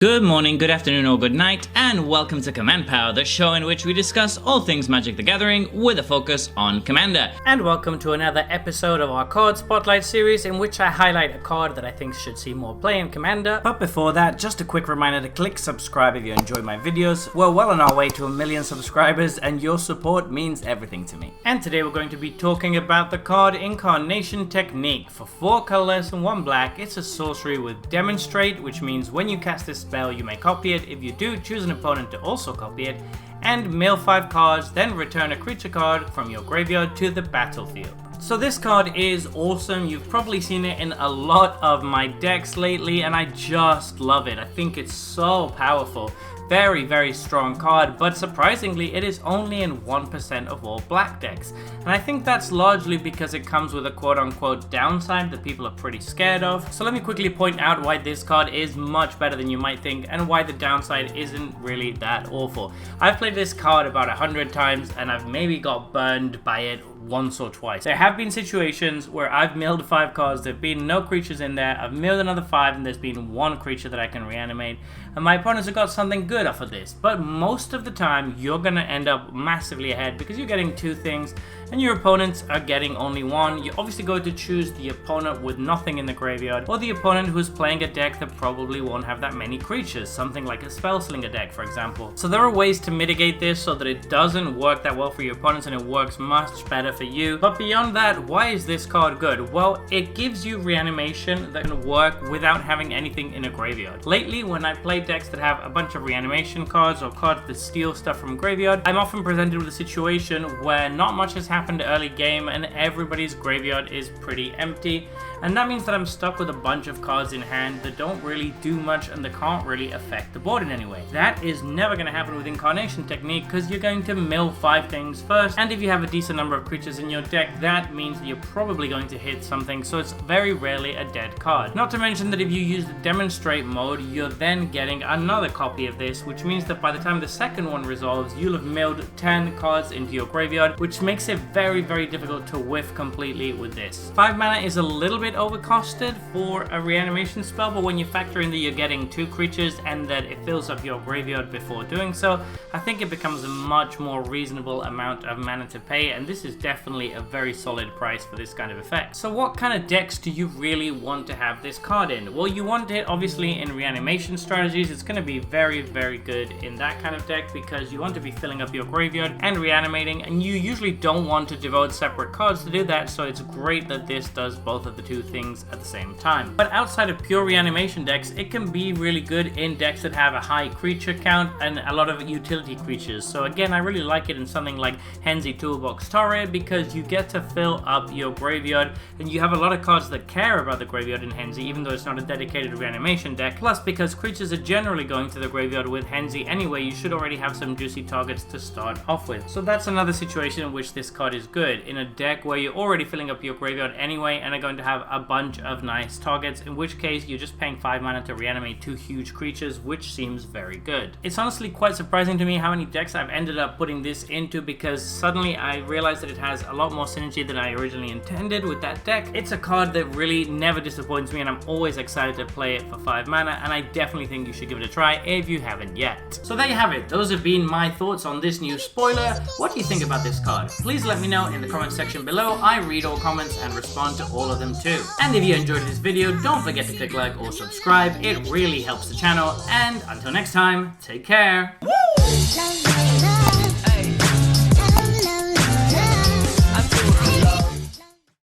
Good morning, good afternoon, or good night, and welcome to Command Power, the show in which we discuss all things Magic the Gathering with a focus on Commander. And welcome to another episode of our card spotlight series in which I highlight a card that I think should see more play in Commander. But before that, just a quick reminder to click subscribe if you enjoy my videos. We're well on our way to 1 million subscribers and your support means everything to me. And today we're going to be talking about the card Incarnation Technique. For 4 colorless and 1 black, it's a sorcery with Demonstrate, which means when you cast this spell, you may copy it. If you do, choose an opponent to also copy it, and mill 5 cards, then return a creature card from your graveyard to the battlefield. So this card is awesome. You've probably seen it in a lot of my decks lately, and I just love it. I think it's so powerful. Very, very strong card, but surprisingly, it is only in 1% of all black decks. And I think that's largely because it comes with a quote-unquote downside that people are pretty scared of. So let me quickly point out why this card is much better than you might think, and why the downside isn't really that awful. I've played this card about 100 times, and I've maybe got burned by it once or twice. There have been situations where I've milled 5 cards, there have been no creatures in there, I've milled another 5 and there's been 1 creature that I can reanimate, and my opponents have got something good off of this. But most of the time you're gonna end up massively ahead because you're getting 2 things and your opponents are getting only 1. You're obviously going to choose the opponent with nothing in the graveyard, or the opponent who's playing a deck that probably won't have that many creatures, something like a Spellslinger deck for example. So there are ways to mitigate this so that it doesn't work that well for your opponents and it works much better for you. But beyond that, why is this card good? Well, it gives you reanimation that can work without having anything in a graveyard. Lately, when I play decks that have a bunch of reanimation cards or cards that steal stuff from graveyard, I'm often presented with a situation where not much has happened early game and everybody's graveyard is pretty empty, and that means that I'm stuck with a bunch of cards in hand that don't really do much and that can't really affect the board in any way. That is never going to happen with Incarnation Technique because you're going to mill 5 things first, and if you have a decent number of creatures in your deck, that means that you're probably going to hit something, so it's very rarely a dead card. Not to mention that if you use the Demonstrate mode, you're then getting another copy of this, which means that by the time the second one resolves, you'll have milled 10 cards into your graveyard, which makes it very, very difficult to whiff completely with this. 5 mana is a little bit overcosted for a reanimation spell, but when you factor in that you're getting 2 creatures and that it fills up your graveyard before doing so, I think it becomes a much more reasonable amount of mana to pay, and this is definitely a very solid price for this kind of effect. So what kind of decks do you really want to have this card in? Well, you want it obviously in reanimation strategies. It's going to be very, very good in that kind of deck because you want to be filling up your graveyard and reanimating, and you usually don't want to devote separate cards to do that, so it's great that this does both of the 2 things at the same time. But outside of pure reanimation decks, it can be really good in decks that have a high creature count and a lot of utility creatures. So again, I really like it in something like Henzi Toolbox Torre because you get to fill up your graveyard and you have a lot of cards that care about the graveyard in Henzi, even though it's not a dedicated reanimation deck. Plus, because creatures are generally going to the graveyard with Henzi anyway, you should already have some juicy targets to start off with. So that's another situation in which this card is good, in a deck where you're already filling up your graveyard anyway and are going to have a bunch of nice targets, in which case you're just paying 5 mana to reanimate 2 huge creatures, which seems very good. It's honestly quite surprising to me how many decks I've ended up putting this into, because suddenly I realized that it has a lot more synergy than I originally intended with that deck. It's a card that really never disappoints me and I'm always excited to play it for 5 mana, and I definitely think you should give it a try if you haven't yet. So there you have it. Those have been my thoughts on this new spoiler. What do you think about this card? Please let me know in the comment section below. I read all comments and respond to all of them too. And if you enjoyed this video, don't forget to click like or subscribe. It really helps the channel, and until next time, take care. Woo!